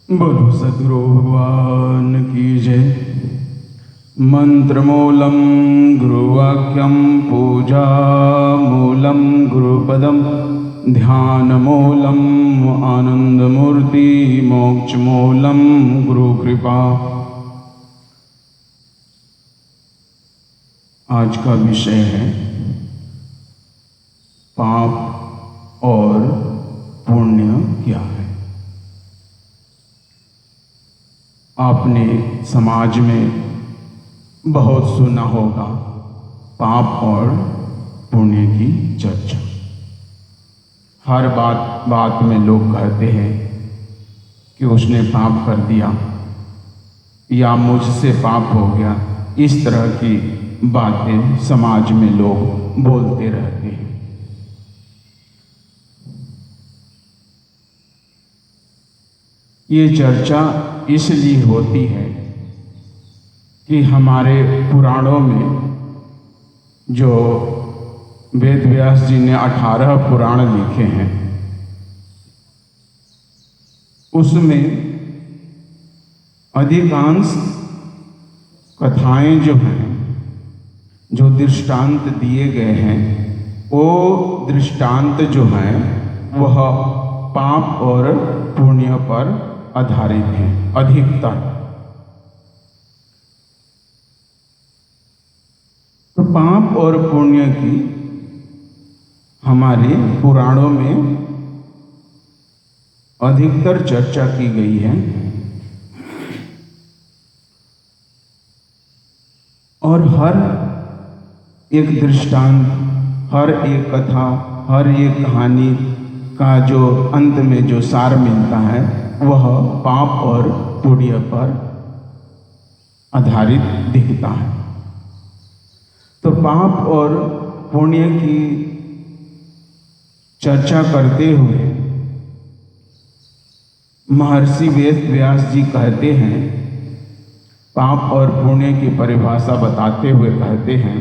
बोलो सद्गुरु भगवान की जय। मंत्रमूलं गुरुवाक्यं पूजा मूलं गुरुपदं ध्यानमूलं आनंदमूर्ति मोक्षमूलं गुरुकृपा। आज का विषय है पाप और पुण्य क्या है। आपने समाज में बहुत सुना होगा पाप और पुण्य की चर्चा। हर बात में लोग कहते हैं कि उसने पाप कर दिया या मुझसे पाप हो गया। इस तरह की बातें समाज में लोग बोलते रहते हैं। ये चर्चा इसलिए होती है कि हमारे पुराणों में जो वेद व्यास जी ने 18 पुराण लिखे हैं, उसमें अधिकांश कथाएं जो हैं, जो दृष्टांत दिए गए हैं, वो दृष्टांत जो हैं वह पाप और पुण्य पर आधारित हैं अधिकतर। तो पाप और पुण्य की हमारे पुराणों में अधिकतर चर्चा की गई है और हर एक दृष्टांत, हर एक कथा, हर एक कहानी का जो अंत में जो सार मिलता है वह पाप और पुण्य पर आधारित दिखता है। तो पाप और पुण्य की चर्चा करते हुए महर्षि वेद व्यास जी कहते हैं, पाप और पुण्य की परिभाषा बताते हुए कहते हैं,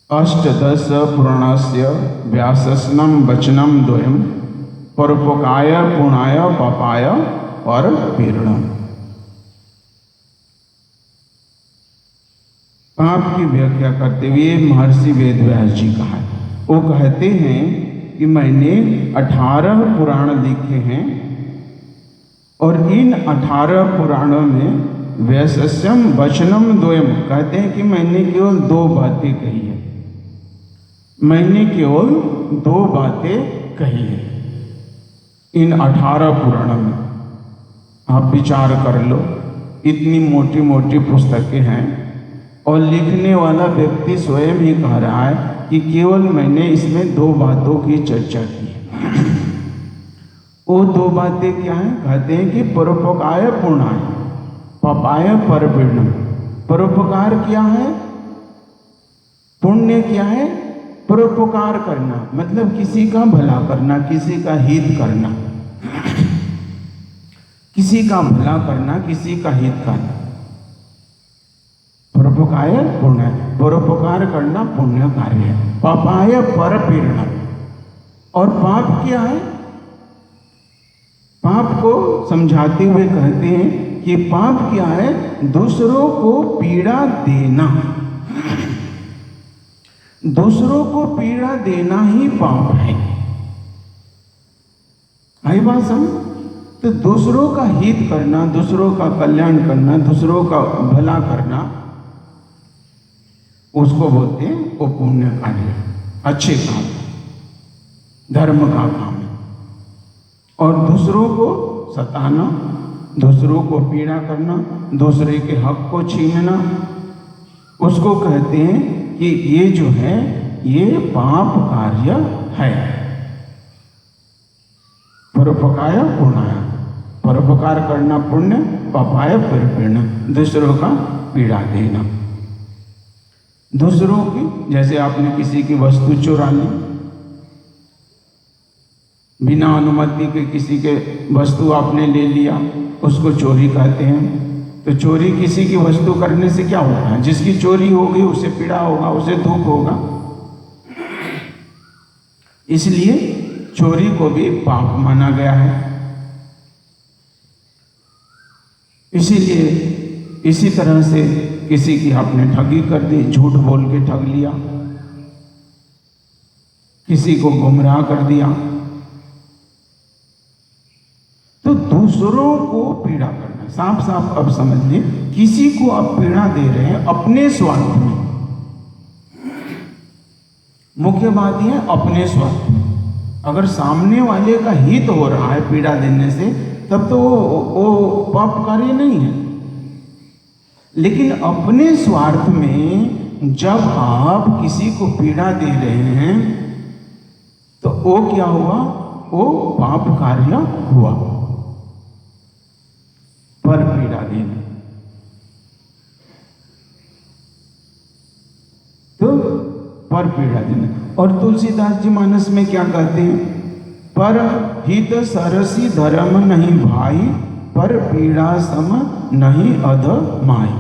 अष्टदश पुराणस्य व्यासस्नं वचनं द्वयं परोपकाय पुण्याय पापाय और पीड़नम। पाप की व्याख्या करते हुए महर्षि वेद व्यास जी कहा, वो कहते हैं कि मैंने 18 पुराण लिखे हैं और इन 18 पुराणों में व्यासस्यम वचनम द्वयम, कहते हैं कि मैंने केवल 2 बातें कही है। मैंने केवल 2 बातें कही है इन 18 पुराणों में। आप विचार कर लो, इतनी मोटी मोटी पुस्तकें हैं और लिखने वाला व्यक्ति स्वयं ही कह रहा है कि केवल मैंने इसमें 2 बातों की चर्चा की है। वो 2 बातें क्या हैं? कहते हैं कि परोपकाय पुण्याय पापाय परपीड़नम। परोपकार क्या है? पुण्य क्या है? परोपकार करना, मतलब किसी का भला करना, किसी का हित करना, किसी का भला करना, किसी का हित करना। परोपकाय पुण्य, परोपकार करना पुण्य कार्य है। पापाय परपीड़नम, और पाप क्या है? पाप को समझाते हुए कहते हैं कि पाप क्या है? दूसरों को पीड़ा देना। दूसरों को पीड़ा देना ही पाप है। आई बात समझ? तो दूसरों का हित करना, दूसरों का कल्याण करना, दूसरों का भला करना, उसको बोलते हैं वो पुण्य कार्य, अच्छे काम, धर्म का काम है। और दूसरों को सताना, दूसरों को पीड़ा करना, दूसरे के हक को छीनना, उसको कहते हैं कि ये जो है ये पाप कार्य है। परोपकाय पुण्याय, परोपकार करना पुण्य, पापाय परपीड़नम, दूसरों का पीड़ा देना। दूसरों की, जैसे आपने किसी की वस्तु चुरा ली, बिना अनुमति के किसी के वस्तु आपने ले लिया, उसको चोरी कहते हैं। तो चोरी किसी की वस्तु करने से क्या होता है? जिसकी चोरी होगी उसे पीड़ा होगा, उसे दुख होगा। इसलिए चोरी को भी पाप माना गया है। इसीलिए इसी तरह से किसी की आपने ठगी कर दी, झूठ बोल के ठग लिया, किसी को गुमराह कर दिया, तो दूसरों को पीड़ा करना, साफ साफ अब समझ लें, किसी को आप पीड़ा दे रहे हैं अपने स्वार्थ में। मुख्य बात यह है अपने स्वार्थ में। अगर सामने वाले का हित हो रहा है पीड़ा देने से, तब तो वो पाप कार्य नहीं है। लेकिन अपने स्वार्थ में जब आप किसी को पीड़ा दे रहे हैं तो वो क्या हुआ? वो पाप कार्य हुआ, पर पीड़ा देना। तो पर पीड़ा देना। और तुलसीदास जी मानस में क्या कहते हैं? पर हित सरसी धर्म नहीं भाई, पर पीड़ा सम नहीं अध माई।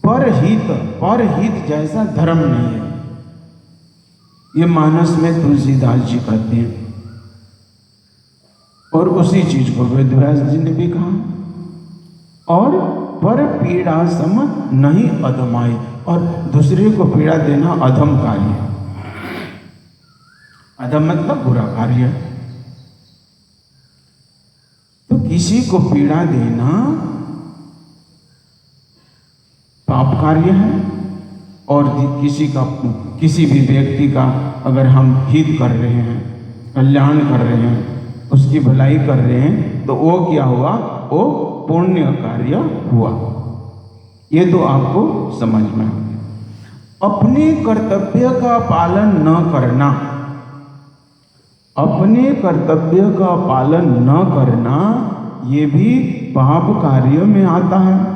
पर हित जैसा धर्म नहीं है, ये मानस में तुलसीदास जी कहते हैं। और उसी चीज को वेदव्यास जी ने भी कहा। और पर पीड़ा सम नहीं अधमाई, और दूसरे को पीड़ा देना अधम कार्य है। अधम मतलब बुरा कार्य। तो किसी को पीड़ा देना पाप कार्य है। और किसी भी व्यक्ति का अगर हम हित कर रहे हैं, कल्याण कर रहे हैं, उसकी भलाई कर रहे हैं, तो वो क्या हुआ? वो पुण्य कार्य हुआ। ये तो आपको समझ में आ गया। अपने कर्तव्य का पालन न करना, अपने कर्तव्य का पालन न करना, ये भी पाप कार्य में आता है।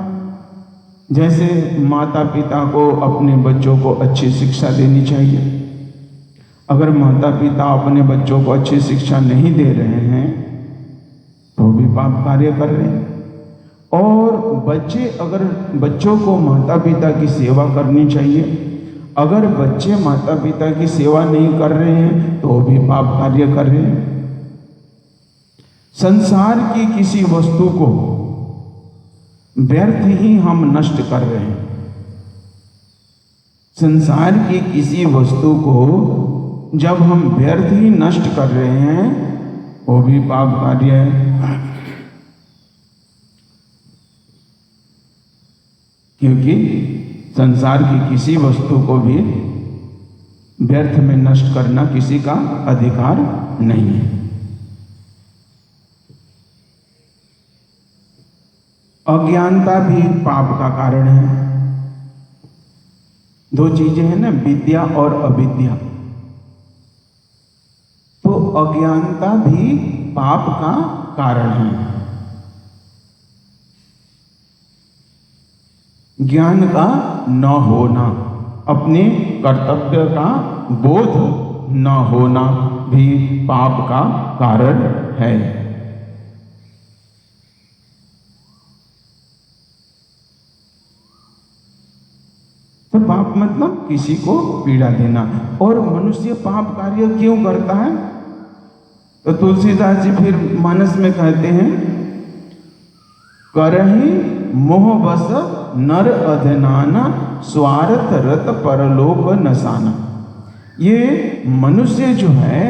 जैसे माता पिता को अपने बच्चों को अच्छी शिक्षा देनी चाहिए। अगर माता पिता अपने बच्चों को अच्छी शिक्षा नहीं दे रहे हैं तो भी पाप कार्य कर रहे हैं। और बच्चों को माता पिता की सेवा करनी चाहिए। अगर बच्चे माता पिता की सेवा नहीं कर रहे हैं तो भी पाप कार्य कर रहे हैं। संसार की किसी वस्तु को व्यर्थ ही हम नष्ट कर रहे हैं। संसार की किसी वस्तु को जब हम व्यर्थ ही नष्ट कर रहे हैं, वो भी पाप कार्य है। क्योंकि संसार की किसी वस्तु को भी व्यर्थ में नष्ट करना किसी का अधिकार नहीं है। अज्ञानता भी पाप का कारण है। दो चीजें हैं ना, विद्या और अविद्या। तो अज्ञानता भी पाप का कारण है। ज्ञान का न होना, अपने कर्तव्य का बोध न होना भी पाप का कारण है। तो पाप मतलब किसी को पीड़ा देना। और मनुष्य पाप कार्य क्यों करता है? तो तुलसीदास जी फिर मानस में कहते हैं, करहि मोह बस नर अधनाना, स्वार्थ रत परलोक नसाना। ये मनुष्य जो है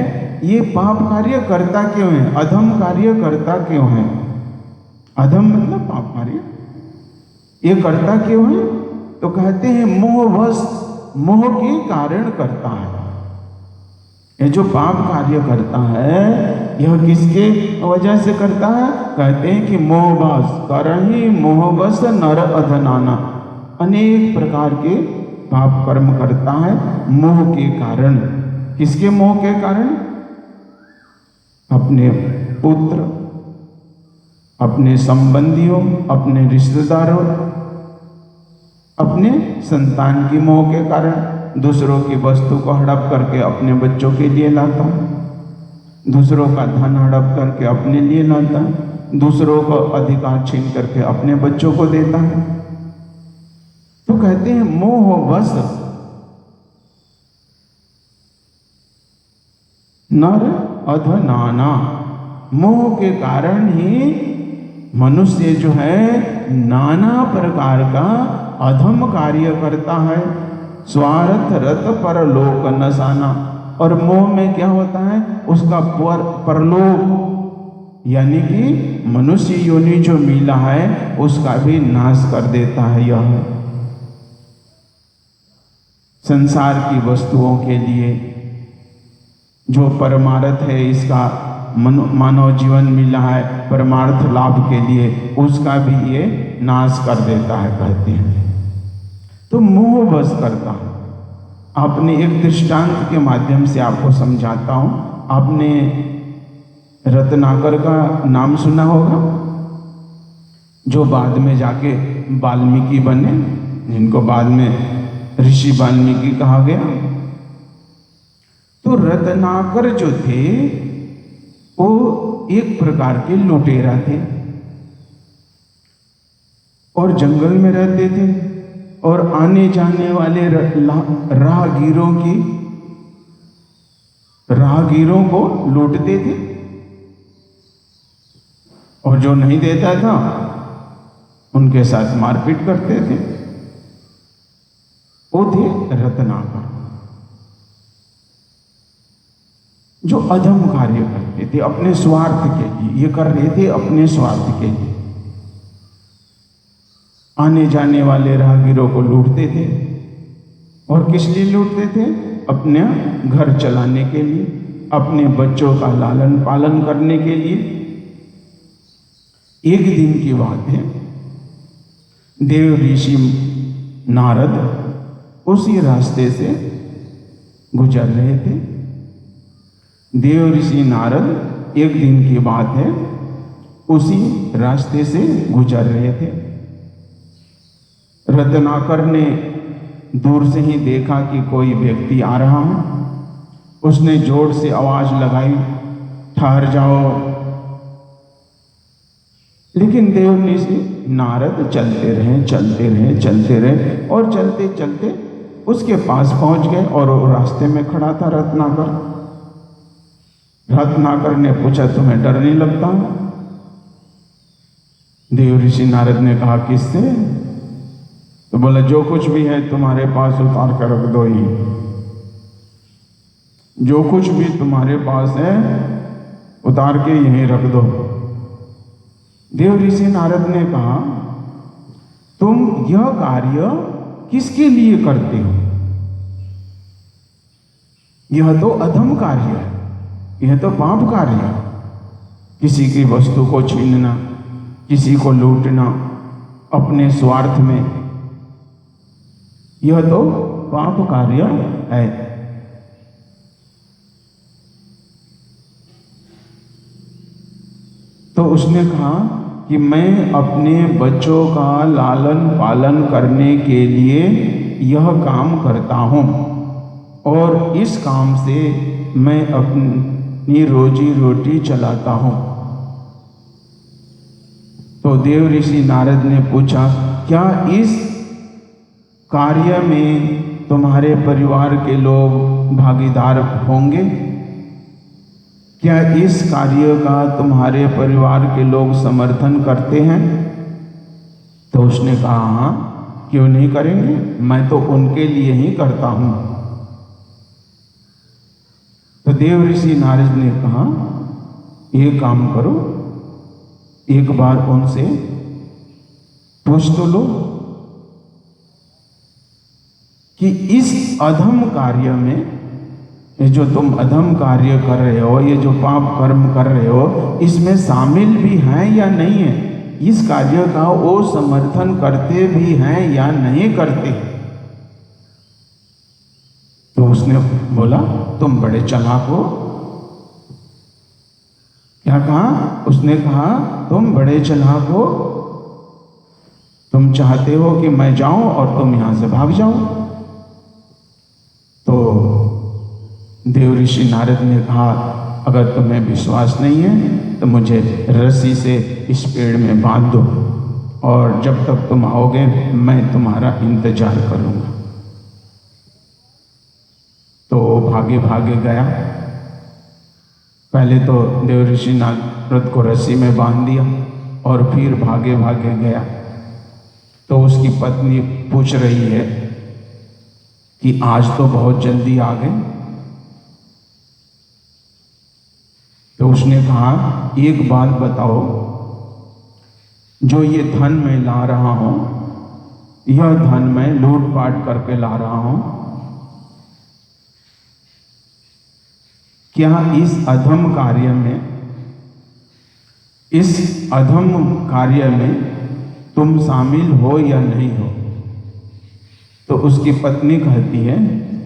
ये पाप कार्य करता क्यों है? अधम कार्य करता क्यों है? अधम मतलब पाप कार्य ये करता क्यों है? तो कहते हैं मोहवश, मोह के कारण करता है। ये जो पाप कार्य करता है यह किसके वजह से करता है? कहते हैं कि मोहवश, करहि मोहवश नर अधनाना। अनेक प्रकार के पाप कर्म करता है मोह के कारण। किसके मोह के कारण? अपने पुत्र, अपने संबंधियों, अपने रिश्तेदारों, अपने संतान की मोह के कारण। दूसरों की वस्तु को हड़प करके अपने बच्चों के लिए लाता, दूसरों का धन हड़प करके अपने लिए लाता, दूसरों को अधिकार छीन करके अपने बच्चों को देता है। तो कहते हैं मोहवश नर अधनाना, मोह के कारण ही मनुष्य जो है नाना प्रकार का अधम कार्य करता है। स्वार्थ रत परलोक नसाना, और मोह में क्या होता है, उसका परलोक यानी कि मनुष्य योनि जो मिला है उसका भी नाश कर देता है। यह संसार की वस्तुओं के लिए जो परमार्थ है, इसका मानव जीवन मिला है परमार्थ लाभ के लिए, उसका भी ये नाश कर देता है कहते हैं। तो मोह बस करता है। आपने एक दृष्टांत के माध्यम से आपको समझाता हूं। आपने रत्नाकर का नाम सुना होगा, जो बाद में जाके वाल्मीकि बने, जिनको बाद में ऋषि वाल्मीकि कहा गया। तो रत्नाकर जो थे वो एक प्रकार के लुटेरा थे और जंगल में रहते थे और आने जाने वाले राहगीरों को लूटते थे, और जो नहीं देता था उनके साथ मारपीट करते थे। वो थे रत्नाकर, जो अधम कार्य करते थे अपने स्वार्थ के लिए। ये कर रहे थे अपने स्वार्थ के लिए। आने जाने वाले राहगीरों को लूटते थे, और किस लिए लूटते थे, अपने घर चलाने के लिए, अपने बच्चों का लालन पालन करने के लिए। एक दिन की बात है, देव ऋषि नारद उसी रास्ते से गुजर रहे थे। देव ऋषि नारद एक दिन की बात है, उसी रास्ते से गुजर रहे थे। रत्नाकर ने दूर से ही देखा कि कोई व्यक्ति आ रहा है। उसने जोर से आवाज लगाई, ठहर जाओ। लेकिन देव ऋषि नारद चलते रहे और चलते चलते उसके पास पहुंच गए, और वो रास्ते में खड़ा था रत्नाकर। रत्नाकर ने पूछा, तुम्हें डर नहीं लगता? देव ऋषि नारद ने कहा, किससे? तो बोला, जो कुछ भी है तुम्हारे पास उतार कर रख दो। ही जो कुछ भी तुम्हारे पास है उतार के यहीं रख दो। देव ऋषि नारद ने कहा, तुम यह कार्य किसके लिए करते हो? यह तो अधम कार्य है, यह तो पाप कार्य है। किसी की वस्तु को छीनना, किसी को लूटना अपने स्वार्थ में, यह तो पाप कार्य है। तो उसने कहा कि मैं अपने बच्चों का लालन पालन करने के लिए यह काम करता हूं, और इस काम से मैं अपनी रोजी रोटी चलाता हूं। तो देव ऋषि नारद ने पूछा, क्या इस कार्य में तुम्हारे परिवार के लोग भागीदार होंगे? क्या इस कार्य का तुम्हारे परिवार के लोग समर्थन करते हैं? तो उसने कहा, हाँ, क्यों नहीं करेंगे, मैं तो उनके लिए ही करता हूं। तो देव ऋषि नारद ने कहा, ये काम करो, एक बार उनसे पूछ तो लो कि इस अधम कार्य में, ये जो तुम अधम कार्य कर रहे हो, ये जो पाप कर्म कर रहे हो, इसमें शामिल भी हैं या नहीं है? इस कार्य का वो समर्थन करते भी हैं या नहीं करते? तो उसने बोला, तुम बड़े चालाक हो। क्या कहा? उसने कहा, तुम बड़े चालाक हो, तुम चाहते हो कि मैं जाऊं और तुम यहां से भाग जाओ। तो देव ऋषि नारद ने कहा, अगर तुम्हें विश्वास नहीं है तो मुझे रस्सी से इस पेड़ में बांध दो, और जब तक तुम आओगे मैं तुम्हारा इंतजार करूंगा। तो भागे भागे गया। पहले तो देव ऋषि नारद को रस्सी में बांध दिया और फिर भागे भागे गया। तो उसकी पत्नी पूछ रही है कि आज तो बहुत जल्दी आ गए। तो उसने कहा, एक बात बताओ, जो ये धन मैं ला रहा हूं, यह धन मैं लूटपाट करके ला रहा हूं, क्या इस अधम कार्य में तुम शामिल हो या नहीं हो? तो उसकी पत्नी कहती है,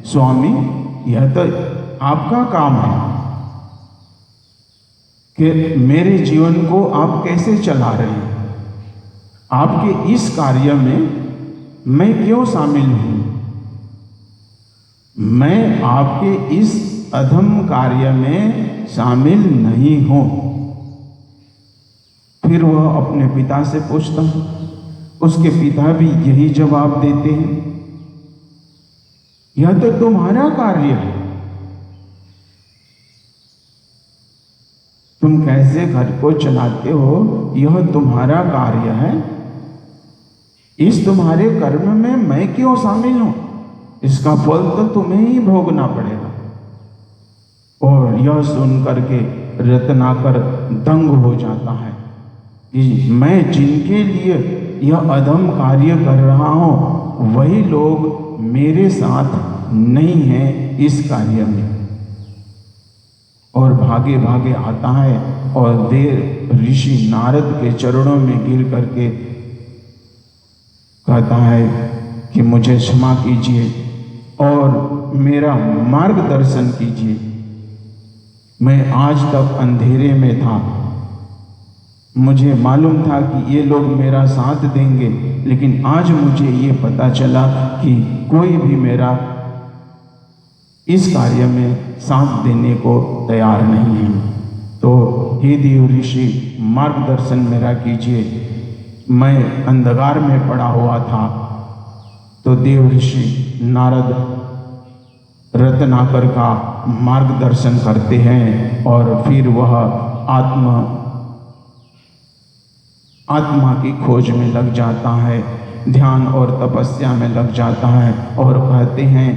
स्वामी, यह तो आपका काम है कि मेरे जीवन को आप कैसे चला रहे हैं। आपके इस कार्य में मैं क्यों शामिल हूं? मैं आपके इस अधम कार्य में शामिल नहीं हूं। फिर वह अपने पिता से पूछता है। उसके पिता भी यही जवाब देते हैं, यह तो तुम्हारा कार्य है, तुम कैसे घर को चलाते हो, यह तुम्हारा कार्य है। इस तुम्हारे कर्म में मैं क्यों शामिल हूं? इसका फल तो तुम्हें ही भोगना पड़ेगा। और यह सुनकर के रत्नाकर दंग हो जाता है कि मैं जिनके लिए यह अधम कार्य कर रहा हूं, वही लोग मेरे साथ नहीं हैं इस कार्य में। और भागे भागे आता है और देव ऋषि नारद के चरणों में गिर करके कहता है कि मुझे क्षमा कीजिए और मेरा मार्गदर्शन कीजिए। मैं आज तक अंधेरे में था, मुझे मालूम था कि ये लोग मेरा साथ देंगे, लेकिन आज मुझे ये पता चला कि कोई भी मेरा इस कार्य में साथ देने को तैयार नहीं है। तो हे देव ऋषि, मार्गदर्शन मेरा कीजिए, मैं अंधकार में पड़ा हुआ था। तो देव ऋषि नारद रत्नाकर का मार्गदर्शन करते हैं और फिर वह आत्मा की खोज में लग जाता है, ध्यान और तपस्या में लग जाता है। और कहते हैं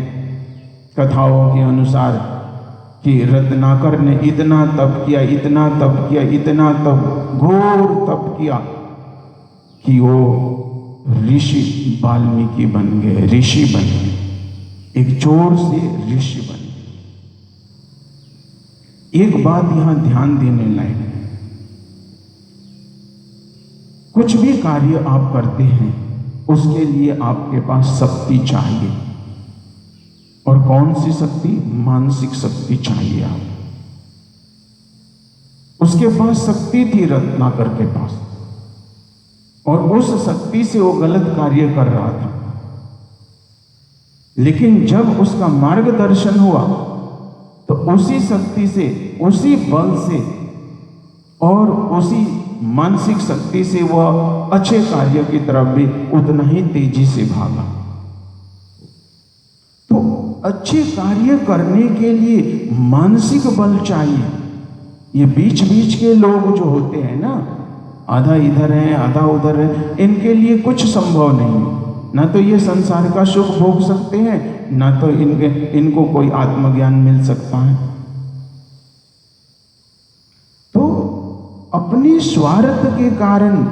कथाओं के अनुसार कि रत्नाकर ने इतना तप किया, इतना तप किया, इतना तप, घोर तप किया कि वो ऋषि वाल्मीकि बन गए, ऋषि बन गए, एक चोर से ऋषि बन गए। एक बात यहां ध्यान देने लायक है, कुछ भी कार्य आप करते हैं उसके लिए आपके पास शक्ति चाहिए। और कौन सी शक्ति? मानसिक शक्ति चाहिए। आप उसके पास शक्ति थी रत्नाकर के पास, और उस शक्ति से वो गलत कार्य कर रहा था। लेकिन जब उसका मार्गदर्शन हुआ तो उसी शक्ति से, उसी बल से और उसी मानसिक शक्ति से वह अच्छे कार्य की तरफ भी उतना ही तेजी से भागा। तो अच्छे कार्य करने के लिए मानसिक बल चाहिए। ये बीच बीच के लोग जो होते हैं ना, आधा इधर है आधा उधर है, इनके लिए कुछ संभव नहीं है। ना तो ये संसार का सुख भोग सकते हैं, ना तो इनको कोई आत्मज्ञान मिल सकता है। तो अपने स्वार्थ के कारण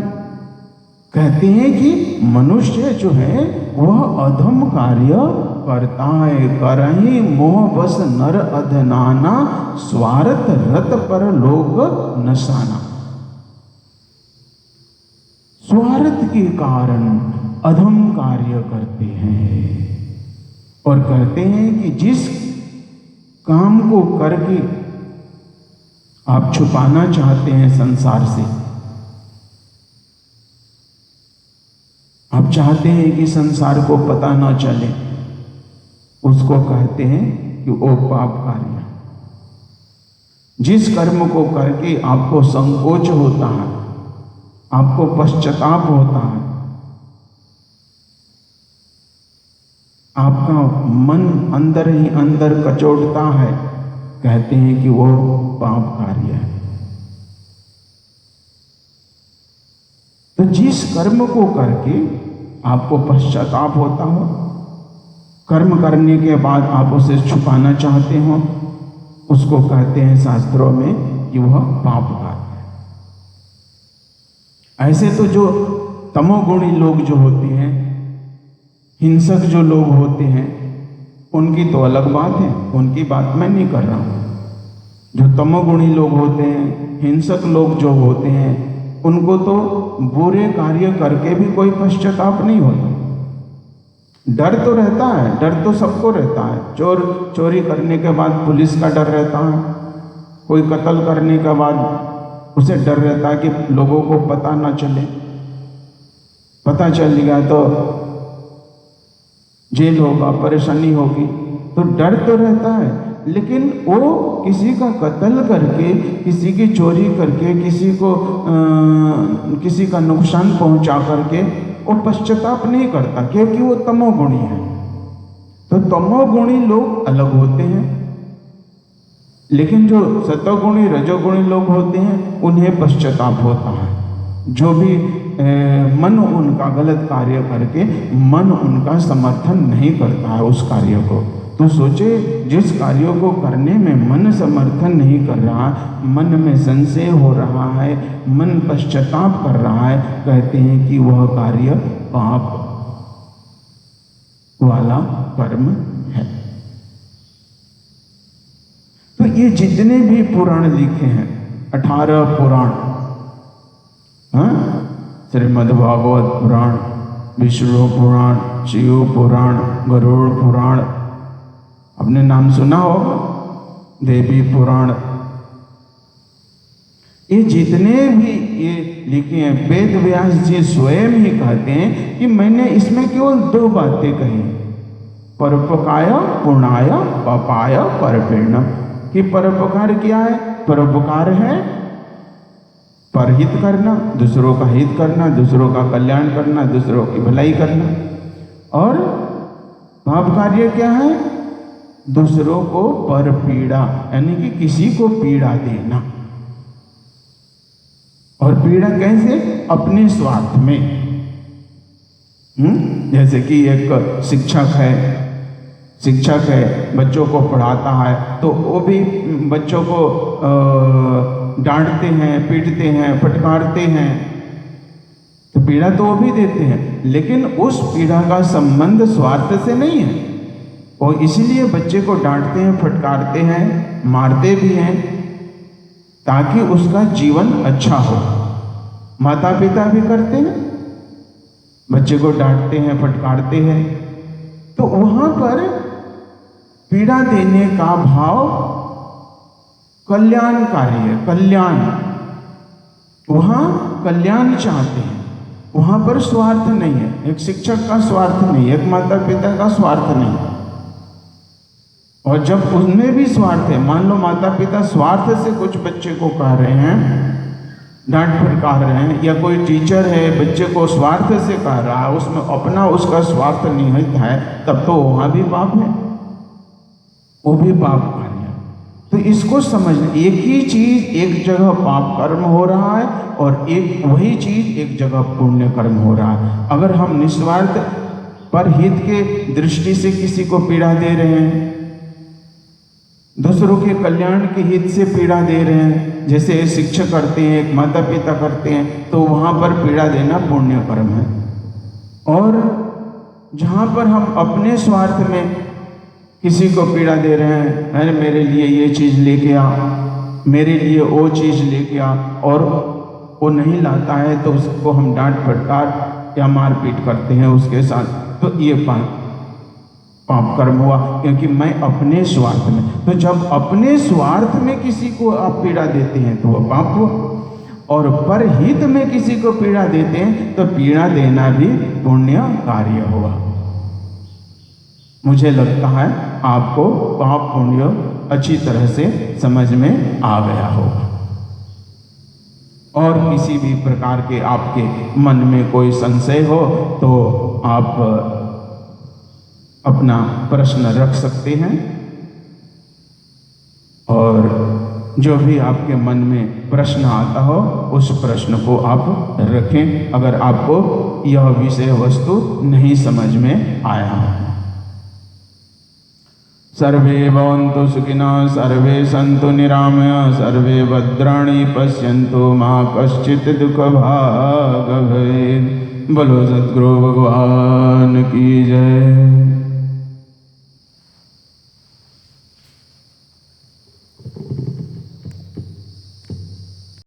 कहते हैं कि मनुष्य जो है वह अधम कार्य करता है। करहि मोह बस नर अधनाना, स्वार्थ रत पर लोग नसाना। स्वार्थ के कारण अधम कार्य करते हैं और कहते हैं कि जिस काम को करके आप छुपाना चाहते हैं संसार से, आप चाहते हैं कि संसार को पता ना चले, उसको कहते हैं कि वो पाप कार्य। जिस कर्म को करके आपको संकोच होता है, आपको पश्चाताप होता है, आपका मन अंदर ही अंदर कचोटता है, कहते हैं कि वो पाप कार्य है। तो जिस कर्म को करके आपको पश्चाताप होता हो, कर्म करने के बाद आप उसे छुपाना चाहते हो, उसको कहते हैं शास्त्रों में कि वह पाप कार्य है। ऐसे तो जो तमोगुणी लोग जो होते हैं, हिंसक जो लोग होते हैं, उनकी तो अलग बात है, उनकी बात मैं नहीं कर रहा हूं। जो तमोगुणी लोग होते हैं, हिंसक लोग जो होते हैं, उनको तो बुरे कार्य करके भी कोई पश्चाताप नहीं होता। डर तो रहता है, डर तो सबको रहता है। चोरी करने के बाद पुलिस का डर रहता है, कोई कत्ल करने के बाद उसे डर रहता है कि लोगों को पता ना चले, पता चल गया तो जेल होगा, परेशानी होगी, तो डर तो रहता है। लेकिन वो किसी का कत्ल करके, किसी की चोरी करके, किसी का नुकसान पहुंचा करके वो पश्चाताप नहीं करता, क्योंकि वो तमोगुणी है। तो तमोगुणी लोग अलग होते हैं, लेकिन जो सतोगुणी रजोगुणी लोग होते हैं उन्हें पश्चाताप होता है। जो भी मन उनका गलत कार्य करके मन उनका समर्थन नहीं करता है उस कार्य को। तो सोचे, जिस कार्यों को करने में मन समर्थन नहीं कर रहा, मन में संशय हो रहा है, मन पश्चाताप कर रहा है, कहते हैं कि वह कार्य पाप वाला कर्म है। तो ये जितने भी पुराण लिखे हैं, 18 पुराण, श्रीमद् भागवत पुराण, विष्णु पुराण, शिव पुराण, गरुड़ पुराण, आपने नाम सुना होगा, देवी पुराण, ये जितने भी ये लिखे हैं, वेद व्यास जी स्वयं ही कहते हैं कि मैंने इसमें केवल 2 बातें कही, परोपकार पुण्याय पापाय परपीड़नम। कि परोपकार क्या है? परोपकार है परहित करना, दूसरों का हित करना, दूसरों का कल्याण करना, दूसरों की भलाई करना। और पाप कार्य क्या है? दूसरों को पर पीड़ा, यानी कि किसी को पीड़ा देना। और पीड़ा कैसे? अपने स्वार्थ में। जैसे कि एक शिक्षक है, बच्चों को पढ़ाता है, तो वो भी बच्चों को डांटते हैं, पीटते हैं, फटकारते हैं, तो पीड़ा तो वो भी देते हैं, लेकिन उस पीड़ा का संबंध स्वार्थ से नहीं है। और इसीलिए बच्चे को डांटते हैं, फटकारते हैं, मारते भी हैं, ताकि उसका जीवन अच्छा हो। माता पिता भी करते हैं, बच्चे को डांटते हैं, फटकारते हैं, तो वहां पर पीड़ा देने का भाव कल्याणकारी है। कल्याण, वहां कल्याण चाहते हैं, वहां पर स्वार्थ नहीं है। एक शिक्षक का स्वार्थ नहीं, एक माता पिता का स्वार्थ नहीं। और जब उनमें भी स्वार्थ है, मान लो माता पिता स्वार्थ से कुछ बच्चे को कह रहे हैं, डांट फटकार रहे हैं, या कोई टीचर है बच्चे को स्वार्थ से कह रहा है, उसमें अपना उसका स्वार्थ निहित है, तब तो वहां भी पाप है, वो भी पाप कार्य। तो इसको समझना, एक ही चीज एक जगह पाप कर्म हो रहा है और एक वही चीज एक जगह पुण्य कर्म हो रहा है। अगर हम निस्वार्थ पर हित के दृष्टि से किसी को पीड़ा दे रहे हैं, दूसरों के कल्याण के हित से पीड़ा दे रहे हैं, जैसे शिक्षक करते हैं, एक माता पिता करते हैं, तो वहां पर पीड़ा देना पुण्य कर्म है। और जहां पर हम अपने स्वार्थ में किसी को पीड़ा दे रहे हैं, अरे मेरे लिए ये चीज लेके आ, मेरे लिए वो चीज लेके आ, और वो नहीं लाता है तो उसको हम डांट फटकार या मारपीट करते हैं उसके साथ, तो ये पाप कर्म हुआ, क्योंकि मैं अपने स्वार्थ में। तो जब अपने स्वार्थ में किसी को आप पीड़ा देते हैं तो वह पाप हुआ, और परहित में किसी को पीड़ा देते हैं तो पीड़ा देना भी पुण्य कार्य हुआ। मुझे लगता है आपको पाप पुण्य अच्छी तरह से समझ में आ गया होगा। और किसी भी प्रकार के आपके मन में कोई संशय हो तो आप अपना प्रश्न रख सकते हैं। और जो भी आपके मन में प्रश्न आता हो उस प्रश्न को आप रखें, अगर आपको यह विषय वस्तु नहीं समझ में आया हो। सर्वे भवन्तु सुखिनः, सर्वे सन्तु निरामया, सर्वे भद्राणि पश्यन्तु, मा कश्चित् दुःखभाग् भवेत्। बोलो सद्गुरु भगवान की जय।